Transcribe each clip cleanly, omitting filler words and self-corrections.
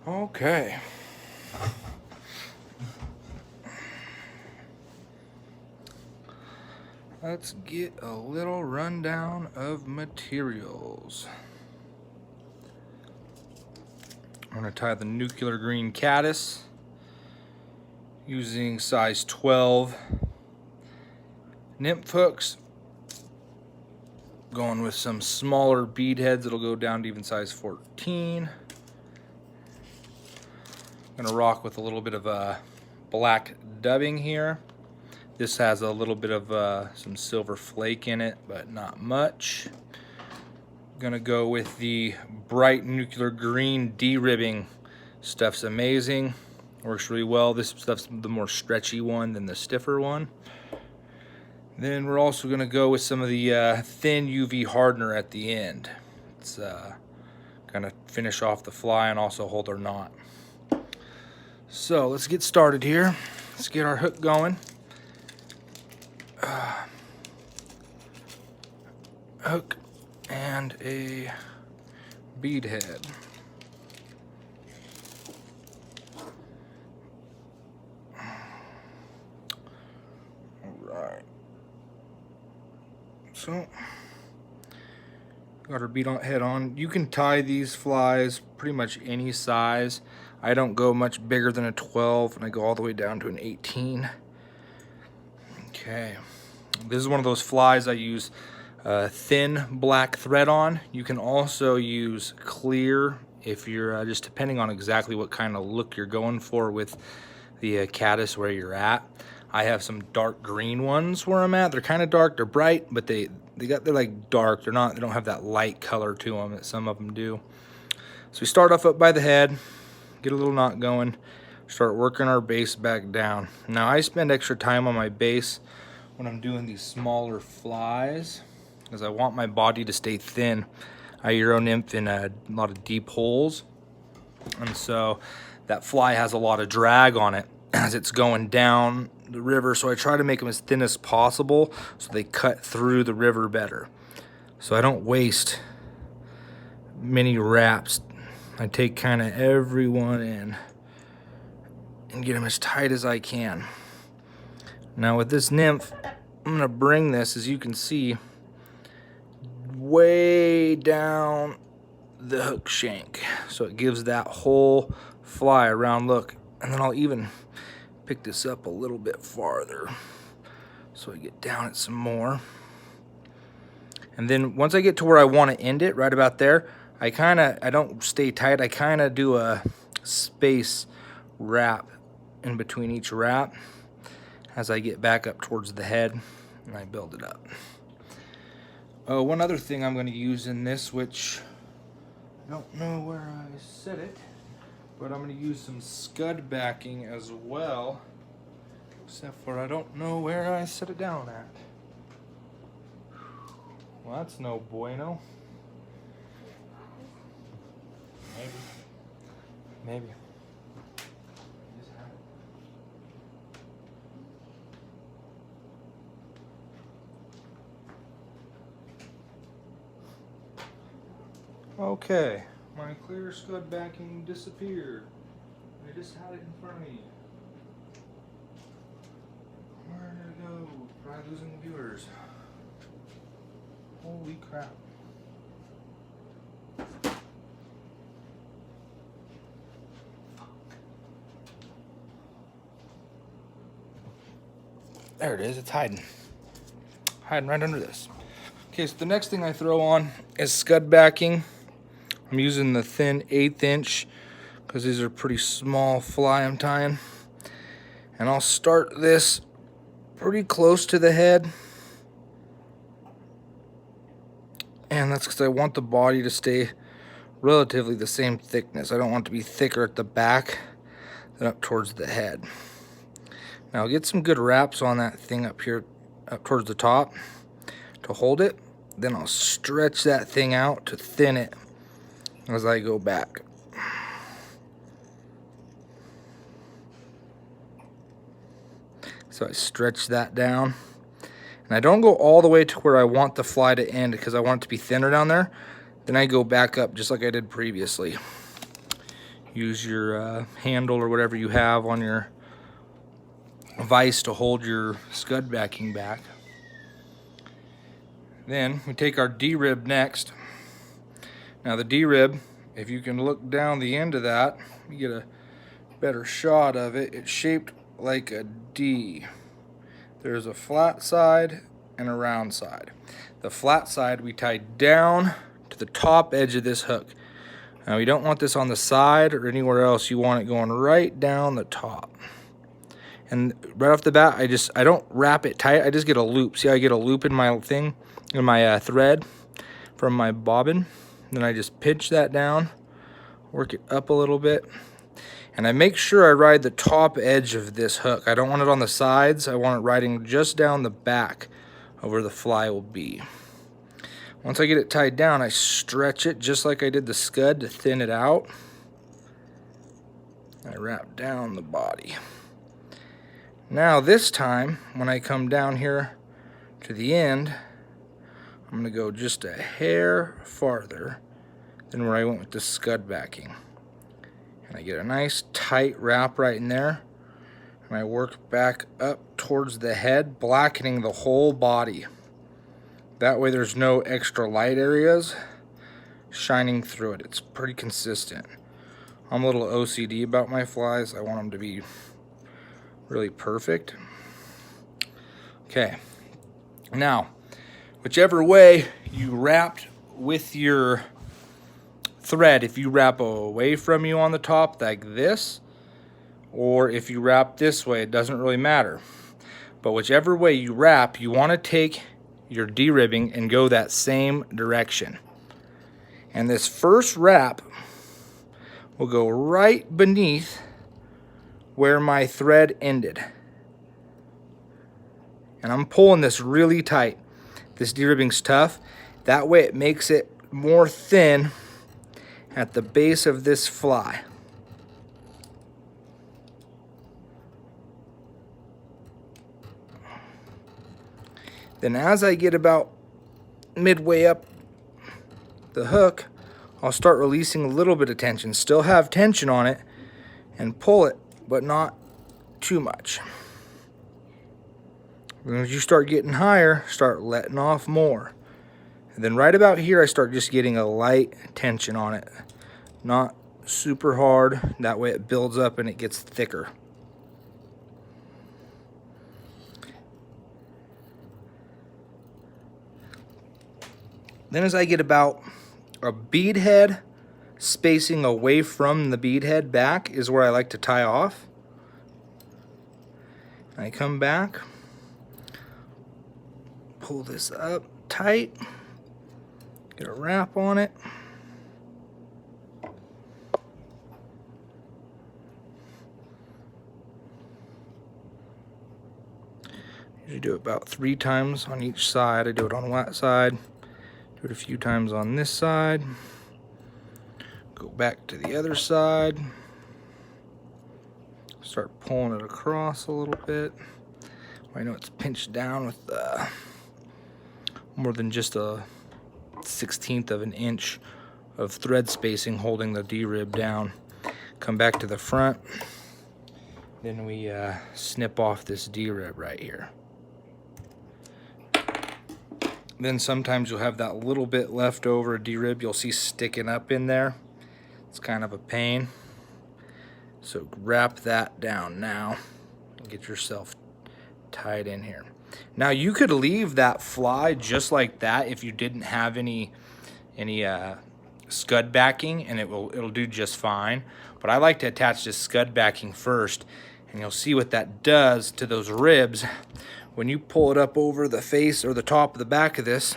Okay. Let's get a little rundown of materials. I'm going to tie the nuclear green caddis using size 12 nymph hooks. Going with some smaller bead heads that'll go down to even size 14. I'm gonna rock with a little bit of black dubbing here. This has a little bit of some silver flake in it, but not much. Gonna go with the bright nuclear green D-ribbing. Stuff's amazing, works really well. This stuff's the more stretchy one than the stiffer one. Then we're also gonna go with some of the thin UV hardener at the end. It's gonna finish off the fly and also hold our knot. So let's get started here. Let's get our hook going. Hook and a bead head. Alright. So, got our bead head on. You can tie these flies pretty much any size. I don't go much bigger than a 12, and I go all the way down to an 18. Okay, this is one of those flies I use thin black thread on. You can also use clear if you're just depending on exactly what kind of look you're going for with the caddis where you're at. I have some dark green ones where I'm at. They're kind of dark, they're bright, but they're like dark. They don't have that light color to them that some of them do. So we start off up by the head, get a little knot going, start working our base back down. Now I spend extra time on my base when I'm doing these smaller flies because I want my body to stay thin. I Euro nymph in a lot of deep holes, and so that fly has a lot of drag on it as it's going down the river, so I try to make them as thin as possible so they cut through the river better. So I don't waste many wraps. I take kind of every one in and get them as tight as I can. Now with this nymph, I'm gonna bring this, as you can see, way down the hook shank, so it gives that whole fly a round look. And then I'll even pick this up a little bit farther so I get down it some more. And then once I get to where I want to end it, right about there, I don't stay tight. I kind of do a space wrap in between each wrap as I get back up towards the head and I build it up. One other thing I'm going to use in this, which I don't know where I set it, but I'm going to use some scud backing as well, except for I don't know where I set it down at. Well, that's no bueno. Maybe. Okay, my clear scud backing disappeared. I just had it in front of me. Where did it go? Probably losing viewers. Holy crap. There it is, it's hiding. Hiding right under this. Okay, so the next thing I throw on is scud backing. I'm using the thin 1/8 inch because these are pretty small fly I'm tying. And I'll start this pretty close to the head. And that's because I want the body to stay relatively the same thickness. I don't want it to be thicker at the back than up towards the head. Now I'll get some good wraps on that thing up here, up towards the top to hold it. Then I'll stretch that thing out to thin it as I go back. So I stretch that down. And I don't go all the way to where I want the fly to end because I want it to be thinner down there. Then I go back up just like I did previously. use your handle or whatever you have on your vise to hold your scud backing back. Then we take our D-rib next. Now the D-rib, if you can look down the end of that, you get a better shot of it. It's shaped like a D. There's a flat side and a round side. The flat side we tie down to the top edge of this hook. Now we don't want this on the side or anywhere else. You want it going right down the top. And right off the bat, I don't wrap it tight. I just get a loop. See how I get a loop in my thing, in my thread from my bobbin. Then I just pinch that down, work it up a little bit. And I make sure I ride the top edge of this hook. I don't want it on the sides. I want it riding just down the back of where the fly will be. Once I get it tied down, I stretch it just like I did the scud to thin it out. I wrap down the body. Now this time, when I come down here to the end, I'm going to go just a hair farther than where I went with the scud backing. And I get a nice tight wrap right in there. And I work back up towards the head, blackening the whole body. That way there's no extra light areas shining through it. It's pretty consistent. I'm a little OCD about my flies. I want them to be really perfect. Okay. Now, whichever way you wrapped with your thread, if you wrap away from you on the top like this, or if you wrap this way, it doesn't really matter. But whichever way you wrap, you want to take your D-ribbing and go that same direction. And this first wrap will go right beneath where my thread ended. And I'm pulling this really tight. This D-ribbing's tough. That way it makes it more thin at the base of this fly. Then as I get about midway up the hook, I'll start releasing a little bit of tension. Still have tension on it and pull it, but not too much. Then as you start getting higher, start letting off more. And then right about here, I start just getting a light tension on it. Not super hard. That way it builds up and it gets thicker. Then as I get about a bead head spacing away from the bead head back is where I like to tie off. I come back, pull this up tight, get a wrap on it. Usually do it about 3 times on each side. I do it on one side. Do it a few times on this side. Go back to the other side. Start pulling it across a little bit. I know it's pinched down with more than just a 1/16 of an inch of thread spacing holding the D-rib down. Come back to the front. Then we snip off this D-rib right here. Then sometimes you'll have that little bit left over D-rib you'll see sticking up in there. It's kind of a pain. So wrap that down now and get yourself tied in here. Now you could leave that fly just like that if you didn't have any scud backing, and it'll do just fine. But I like to attach this scud backing first, and you'll see what that does to those ribs. When you pull it up over the face or the top of the back of this,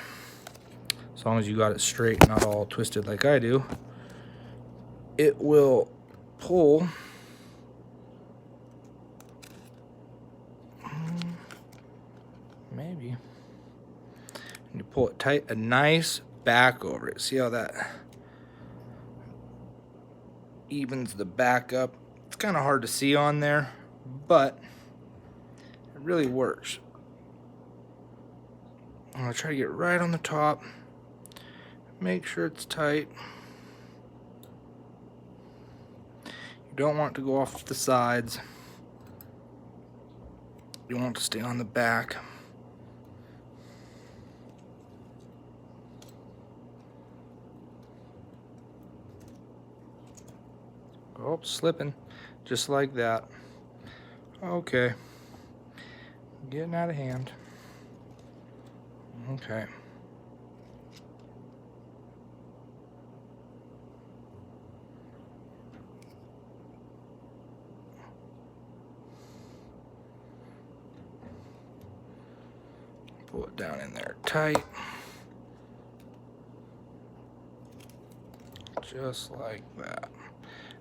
as long as you got it straight, not all twisted like I do, it will pull maybe. And you pull it tight, a nice back over it. See how that evens the back up? It's kind of hard to see on there, but it really works. I'm going to try to get right on the top. Make sure it's tight. You don't want it to go off to the sides. You want it to stay on the back. Oh, slipping, just like that. Okay, getting out of hand. Okay. Pull it down in there tight. Just like that.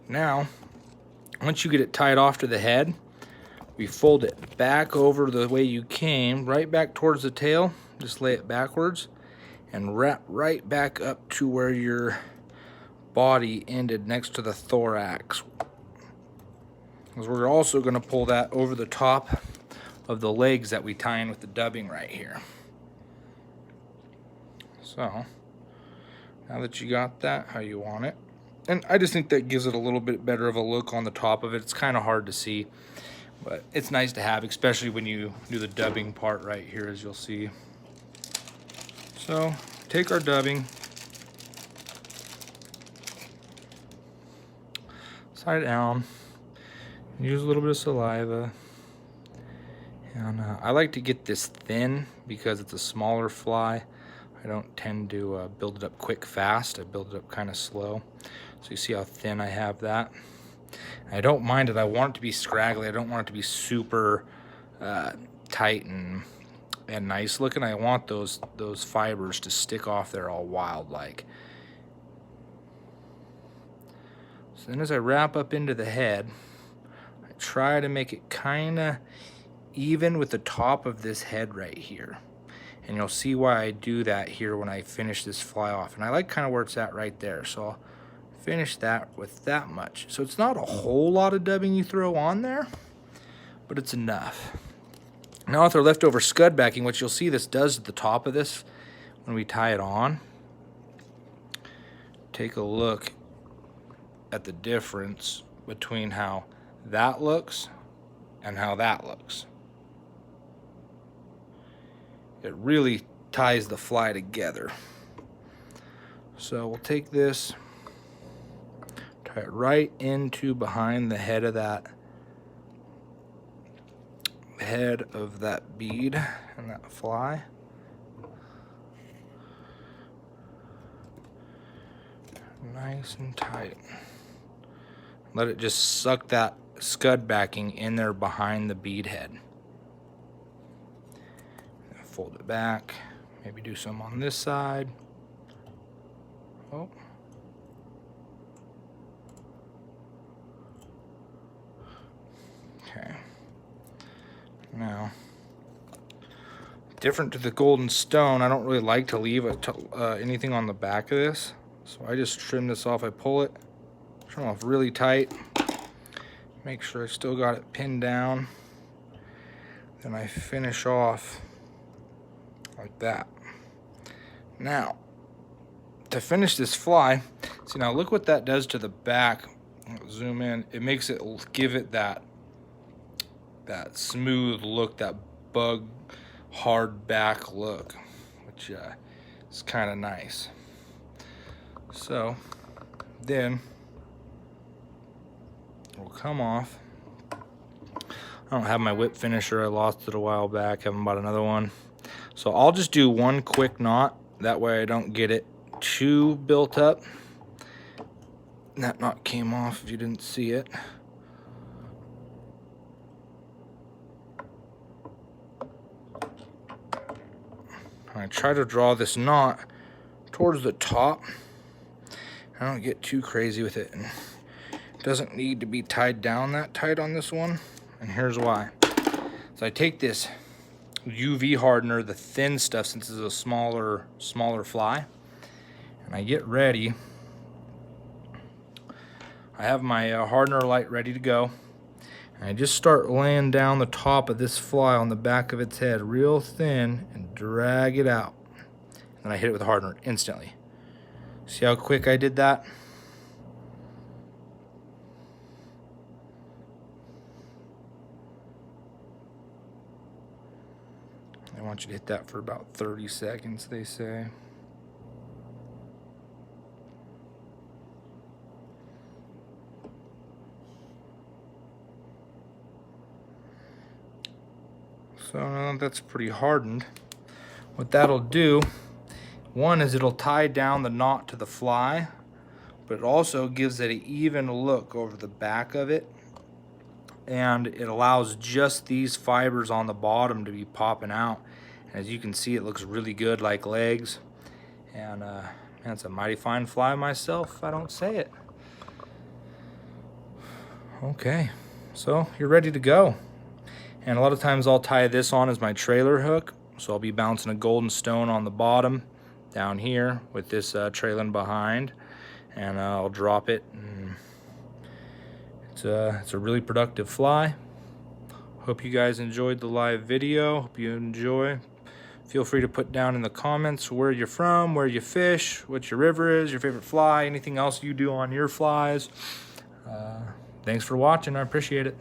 Now, once you get it tied off to the head, we fold it back over the way you came, right back towards the tail. Just lay it backwards and wrap right back up to where your body ended next to the thorax. Because we're also going to pull that over the top of the legs that we tie in with the dubbing right here. So, now that you got that how you want it, and I just think that gives it a little bit better of a look on the top of it. It's kind of hard to see, but it's nice to have, especially when you do the dubbing part right here, as you'll see. So, take our dubbing, slide it down, use a little bit of saliva, and I like to get this thin because it's a smaller fly. I don't tend to build it up quick fast. I build it up kind of slow. So you see how thin I have that. I don't mind it. I want it to be scraggly. I don't want it to be super tight and nice looking. I want those fibers to stick off there all wild like. So then as I wrap up into the head, I try to make it kind of even with the top of this head right here. And you'll see why I do that here when I finish this fly off. And I like kind of where it's at right there. So I'll finish that with that much. So it's not a whole lot of dubbing you throw on there, but it's enough. Now with our leftover scud backing, what you'll see this does at the top of this when we tie it on, take a look at the difference between how that looks and how that looks. It really ties the fly together. So we'll take this, tie it right into behind the head of that bead and that fly. Nice and tight. Let it just suck that scud backing in there behind the bead head. Fold it back, maybe do some on this side. Oh. Okay. Now, different to the golden stone, I don't really like to leave anything on the back of this. So I just trim this off. I pull it, trim off really tight, make sure I still got it pinned down. Then I finish off like that. Now, to finish this fly, see now look what that does to the back. I'll zoom in. It makes it give it that smooth look, that bug hard back look, which is kind of nice. So then we'll come off. I don't have my whip finisher. I lost it a while back. Haven't bought another one. So I'll just do one quick knot. That way I don't get it too built up. That knot came off if you didn't see it. I try to draw this knot towards the top. I don't get too crazy with it. And it doesn't need to be tied down that tight on this one. And here's why. So I take this UV hardener, the thin stuff, since it's a smaller fly, and I get ready. I have my hardener light ready to go, and I just start laying down the top of this fly on the back of its head real thin and drag it out, and I hit it with the hardener instantly. See how quick I did that? I want you to hit that for about 30 seconds, they say. So that's pretty hardened. What that'll do, one is it'll tie down the knot to the fly, but it also gives it an even look over the back of it, and it allows just these fibers on the bottom to be popping out. And as you can see, it looks really good, like legs. And it's a mighty fine fly myself, if I don't say it. Okay, so you're ready to go. And a lot of times I'll tie this on as my trailer hook. So I'll be bouncing a golden stone on the bottom down here with this trailing behind, and I'll drop it. And it's a really productive fly. Hope you guys enjoyed the live video. Hope you enjoy. Feel free to put down in the comments where you're from, where you fish, what your river is, your favorite fly, anything else you do on your flies. Thanks for watching. I appreciate it.